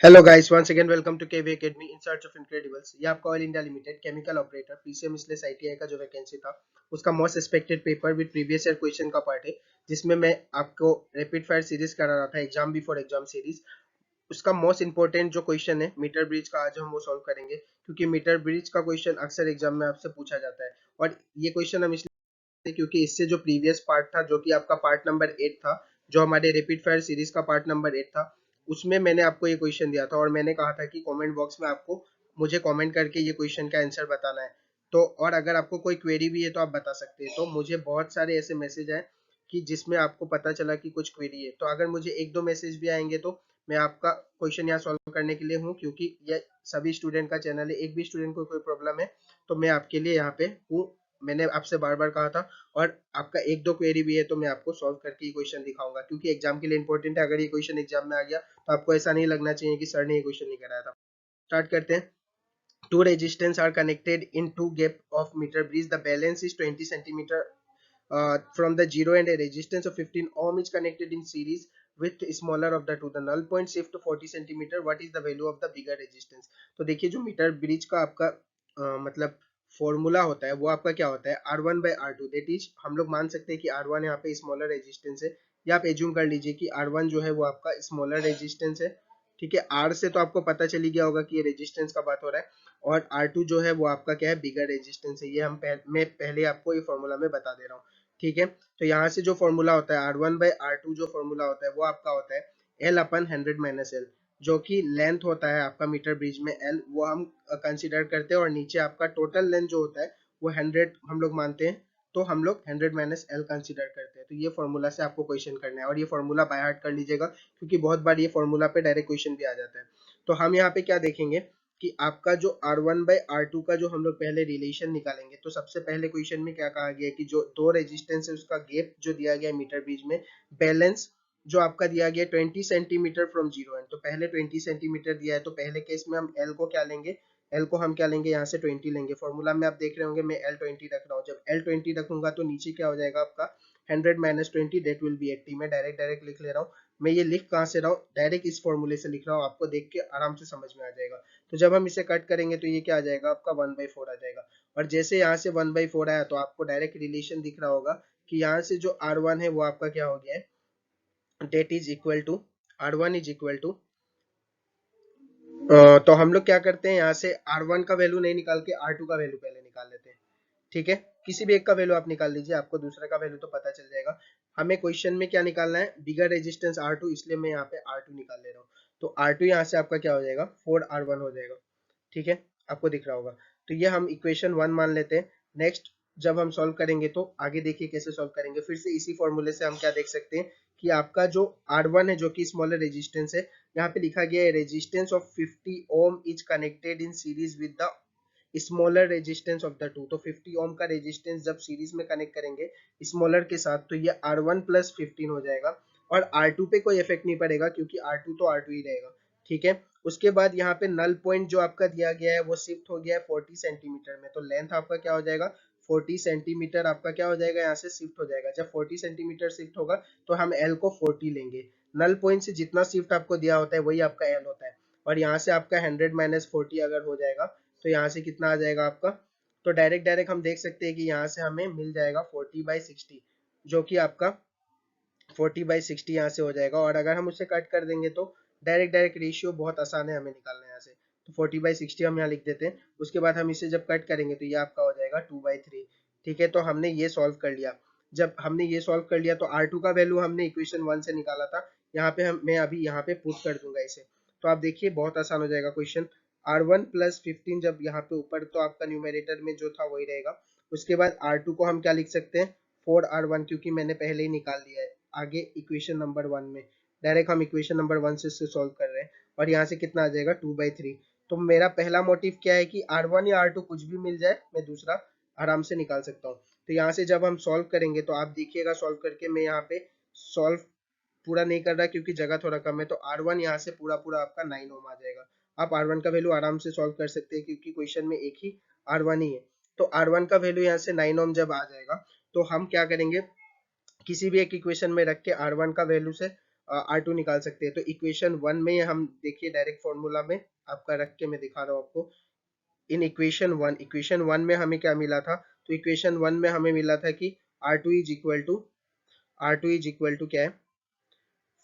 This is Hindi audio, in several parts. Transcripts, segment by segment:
Hello guys, once again welcome to KV Academy in search of incredibles. ये आपका Oil India Limited chemical operator PCM स्लेस आईटीआई का जो वैकेंसी था उसका most expected paper with previous year question का पार्ट है, जिसमें मैं आपको रैपिड फायर सीरीज करा रहा था एग्जाम बिफोर एग्जाम सीरीज। उसका मोस्ट इंपॉर्टेंट जो क्वेश्चन है मीटर ब्रिज का, आज हम वो सॉल्व करेंगे क्योंकि मीटर ब्रिज का क्वेश्चन अक्सर एग्जाम में आपसे पूछा जाता है। और ये क्वेश्चन हम इसलिए क्योंकि इससे जो प्रीवियस पार्ट था, जो कि आपका पार्ट नंबर 8 था, जो हमारे रैपिड फायर सीरीज का पार्ट नंबर 8 था, उसमें मैंने आपको ये क्वेश्चन दिया था और मैंने कहा था कि कमेंट बॉक्स में आपको मुझे कमेंट करके ये क्वेश्चन का आंसर बताना है। तो और अगर आपको कोई क्वेरी भी है तो आप बता सकते हैं। तो मुझे बहुत सारे ऐसे मैसेज आए कि जिसमें आपको पता चला कि कुछ क्वेरी है, तो अगर मुझे एक दो मैसेज भी आएंगे तो मैं आपका क्वेश्चन यहाँ सॉल्व करने के लिए हूँ, क्योंकि ये सभी स्टूडेंट का चैनल है। एक भी स्टूडेंट को कोई प्रॉब्लम है तो मैं आपके लिए यहाँ पे हूँ। मैंने आपसे बार बार कहा था, और आपका एक दो क्वेरी भी है तो मैं आपको सॉल्व करके ये क्वेश्चन दिखाऊंगा, क्योंकि एग्जाम के लिए इंपॉर्टेंट है। अगर ये क्वेश्चन एग्जाम में आ गया तो आपको ऐसा नहीं लगना चाहिए कि सर ने ये क्वेश्चन नहीं कराया था। स्टार्ट करते हैं। Two resistance are connected in two gap of meter bridge. The balance is 20 centimeter from the zero, and a resistance of 15 ohm is connected in series with smaller of the two. The null point shift to 40 centimeter. What is the value of the bigger resistance? तो देखिए, जो मीटर ब्रिज का आपका मतलब फॉर्मूला होता है वो आपका क्या होता है, R one by R two. That is हम लोग मान सकते हैं कि आर वन यहाँ पे स्मॉलर रेजिस्टेंस है, या आप एज्यूम कर लीजिए कि आर वन जो है वो आपका स्मॉलर रेजिस्टेंस है। ठीक है, आर से तो आपको पता चली गया होगा कि ये रेजिस्टेंस का बात हो रहा है, और आर टू जो है वो आपका क्या है, बिगर रेजिस्टेंस है। ये मैं पहले आपको ये फॉर्मूला में बता दे रहा हूँ। ठीक है, तो यहाँ से जो फॉर्मूला होता है R one by R two, जो फॉर्मूला होता है वो आपका होता है एल अपन 100 माइनस एल, जो कि लेंथ होता है आपका मीटर ब्रिज में एल, वो हम कंसिडर करते हैं। और नीचे आपका टोटल लेंथ जो होता है वो 100 हम लोग मानते हैं, तो हम लोग 100 माइनस एल कंसिडर करते हैं। तो ये फॉर्मूला से आपको क्वेश्चन करना है, और ये फॉर्मूला बाय हार्ट कर लीजिएगा, क्योंकि बहुत बार ये फॉर्मूला पे डायरेक्ट क्वेश्चन भी आ जाता है। तो हम यहाँ पे क्या देखेंगे कि आपका जो R one by R two का जो हम लोग पहले रिलेशन निकालेंगे, तो सबसे पहले क्वेश्चन में क्या कहा गया है कि जो दो रेजिस्टेंस है उसका गैप जो दिया गया है मीटर ब्रिज में, बैलेंस जो आपका दिया गया 20 सेंटीमीटर फ्रॉम जीरो एंड, तो पहले 20 सेंटीमीटर दिया है, तो पहले केस में हम एल को क्या लेंगे, एल को हम क्या लेंगे, यहाँ से 20 लेंगे। फॉर्मूला में आप देख रहे होंगे मैं एल 20 रख रहा हूँ। जब एल 20 रखूंगा तो नीचे क्या हो जाएगा आपका 100 माइनस 20, दैट विल बी 80। मैं डायरेक्ट लिख ले रहा हूँ। मैं ये लिख कहाँ से रहा हूँ, डायरेक्ट इस फॉर्मूले से लिख रहा हूँ, आपको देख के आराम से समझ में आ जाएगा। तो जब हम इसे कट करेंगे तो ये क्या आ जाएगा आपका 1/4 आ जाएगा। और जैसे यहाँ से 1/4 आया तो आपको डायरेक्ट रिलेशन दिख रहा होगा कि यहाँ से जो R1 है वो आपका क्या हो गया है, that is equal to R1 is equal to, तो हम लोग क्या करते हैं, यहाँ से R1 का वैल्यू नहीं निकाल के R2 का वैल्यू पहले निकाल लेते हैं। ठीक है, किसी भी एक का वैल्यू आप निकाल लीजिए, आपको दूसरे का वैल्यू तो पता चल जाएगा। हमें क्वेश्चन में क्या निकालना है, बिगर रेजिस्टेंस R2, इसलिए मैं यहाँ पे R2 निकाल ले रहा हूँ। तो R2 यहाँ से आपका क्या हो जाएगा, 4R1 हो जाएगा। ठीक है, आपको दिख रहा होगा। तो ये हम इक्वेशन 1 मान लेते हैं। नेक्स्ट जब हम सॉल्व करेंगे तो आगे देखिए कैसे सॉल्व करेंगे। फिर से इसी फॉर्मूले से हम क्या देख सकते हैं कि आपका जो R1 है जो कि स्मॉलर रेजिस्टेंस है, यहाँ पे लिखा गया है resistance of 50 ohm is connected in series with the smaller resistance of the two. तो 50 ओम का रेजिस्टेंस जब सीरीज में कनेक्ट करेंगे स्मॉलर के साथ, तो ये R1 प्लस 15 हो जाएगा, और R2 पे कोई इफेक्ट नहीं पड़ेगा क्योंकि R2 तो R2 ही रहेगा। ठीक है, उसके बाद यहाँ पे नल पॉइंट जो आपका दिया गया है वो शिफ्ट हो गया है 40 सेंटीमीटर में, तो लेंथ आपका क्या हो जाएगा, 40 सेंटीमीटर आपका क्या हो जाएगा, यहाँ से शिफ्ट हो जाएगा। जब 40 सेंटीमीटर शिफ्ट होगा तो हम एल को 40 लेंगे। नल पॉइंट से जितना शिफ्ट आपको दिया होता है वही आपका एल होता है, और यहाँ से आपका 100 माइनस 40 अगर हो जाएगा तो यहाँ से कितना आ जाएगा आपका, तो डायरेक्ट हम देख सकते हैं कि यहाँ से हमें मिल जाएगा 40/60, जो कि आपका 40/60 यहाँ से हो जाएगा। और अगर हम उसे कट कर देंगे तो डायरेक्ट रेशियो बहुत आसान है हमें निकालना यहाँ से, तो 40/60 हम यहाँ लिख देते हैं। उसके बाद हम इसे जब कट करेंगे तो ये आपका हो जाएगा 2/3। ठीक है, तो हमने ये सॉल्व कर लिया। जब हमने ये सॉल्व कर लिया तो R2 का वैल्यू हमने इक्वेशन 1 से निकाला था, यहाँ पे मैं अभी यहाँ पे पुट कर दूंगा इसे। तो आप देखिए बहुत आसान हो जाएगा क्वेश्चन। R1 प्लस 15 जब यहाँ पे ऊपर, तो आपका न्यूमेरेटर में जो था वही रहेगा। उसके बाद R2 को हम क्या लिख सकते हैं, 4R1, क्योंकि मैंने पहले ही निकाल दिया है आगे इक्वेशन नंबर 1 में। डायरेक्ट हम इक्वेशन नंबर 1 से सॉल्व कर रहे हैं, और यहाँ से कितना आ जाएगा 2/3। तो मेरा पहला मोटिव क्या है कि R1 या R2 कुछ भी मिल जाए, मैं दूसरा आराम से निकाल सकता हूँ। तो यहाँ से जब हम सॉल्व करेंगे तो आप देखिएगा सॉल्व करके, मैं यहाँ पे सॉल्व पूरा नहीं कर रहा क्योंकि जगह थोड़ा कम है। तो R1 यहाँ से पूरा पूरा आपका 9 ओम आ जाएगा। आप R1 का वैल्यू आराम से सॉल्व कर सकते हैं क्योंकि क्वेश्चन में एक ही R1 ही है। तो R1 का वैल्यू यहाँ से 9 ओम जब आ जाएगा तो हम क्या करेंगे, किसी भी एक इक्वेशन में रख के R1 का वैल्यू से R2 निकाल सकते हैं। तो इक्वेशन 1 में हम देखिए डायरेक्ट फॉर्मूला में आपका रख के मैं दिखा रहा हूँ आपको। इन इक्वेशन 1 में हमें क्या मिला था? तो इक्वेशन 1 में हमें मिला था कि R2 इज इक्वल टू क्या है,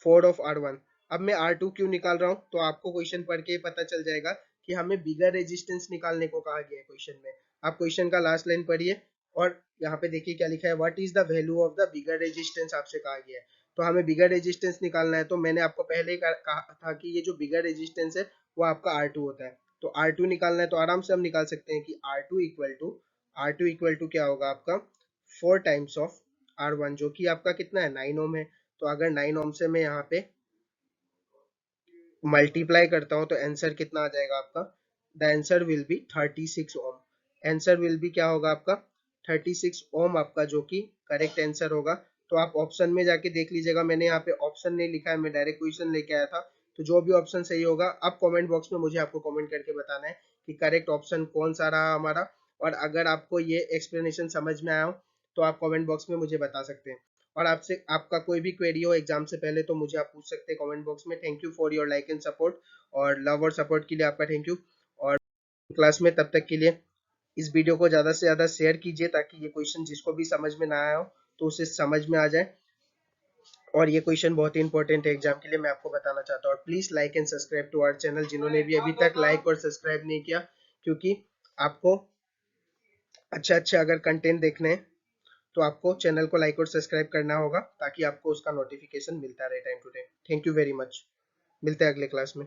4 of R1। अब मैं R2 क्यों निकाल रहा हूँ? तो आपको क्वेश्चन पढ़ के पता चल जाएगा कि हमें बिगर रेजिस्टेंस निकालने को कहा गया है क्वेश्चन में। आप क्वेश्चन का लास्ट लाइन पढ़िए और यहाँ पे देखिए क्या लिखा है, what is the value of the bigger resistance आपसे कहा गया है। तो हमें बिगर रेजिस्टेंस निकालना है। तो मैंने आपको पहले ही कहा था कि ये जो बिगर रेजिस्टेंस है वो आपका R2 होता है। तो R2 निकालना है तो आराम से हम निकाल सकते हैं कि R2 इक्वल टू क्या होगा आपका 4 टाइम्स ऑफ R1, जो कि आपका कितना है 9 ओम है। तो अगर 9 ओम से मैं यहाँ पे मल्टीप्लाई करता हूँ तो आंसर कितना आ जाएगा आपका, the answer will be 36 ohm. Answer will be क्या होगा आपका 36 ओम, आपका जो कि करेक्ट आंसर होगा। तो आप ऑप्शन में जाके देख लीजिएगा, मैंने यहाँ पे ऑप्शन नहीं लिखा है, मैं डायरेक्ट क्वेश्चन लेके आया था। तो जो भी ऑप्शन सही होगा आप कमेंट बॉक्स में मुझे आपको कमेंट करके बताना है कि करेक्ट ऑप्शन कौन सा रहा हमारा। और अगर आपको ये एक्सप्लेनेशन समझ में आया हो तो आप कमेंट बॉक्स में मुझे बता सकते हैं। और आपसे आपका कोई भी क्वेरी हो एग्जाम से पहले तो मुझे आप पूछ सकते हैं कमेंट बॉक्स में। Thank you for your like and support, और लव और सपोर्ट के लिए आपका थैंक यू। और क्लास में तब तक के लिए इस वीडियो को ज़्यादा से ज़्यादा शेयर कीजिए ताकि ये क्वेश्चन जिसको भी समझ में ना आया हो तो उसे समझ में आ जाए। और ये क्वेश्चन बहुत ही इंपॉर्टेंट है एग्जाम के लिए, मैं आपको बताना चाहता हूँ। और please like and subscribe to our channel जिन्होंने भी अभी तक लाइक और सब्सक्राइब नहीं किया, क्योंकि आपको अच्छा अच्छा अगर कंटेंट देखने हैं तो आपको चैनल को लाइक और सब्सक्राइब करना होगा ताकि आपको उसका नोटिफिकेशन मिलता रहे time to time. Thank you very much, मिलते हैं अगले क्लास में।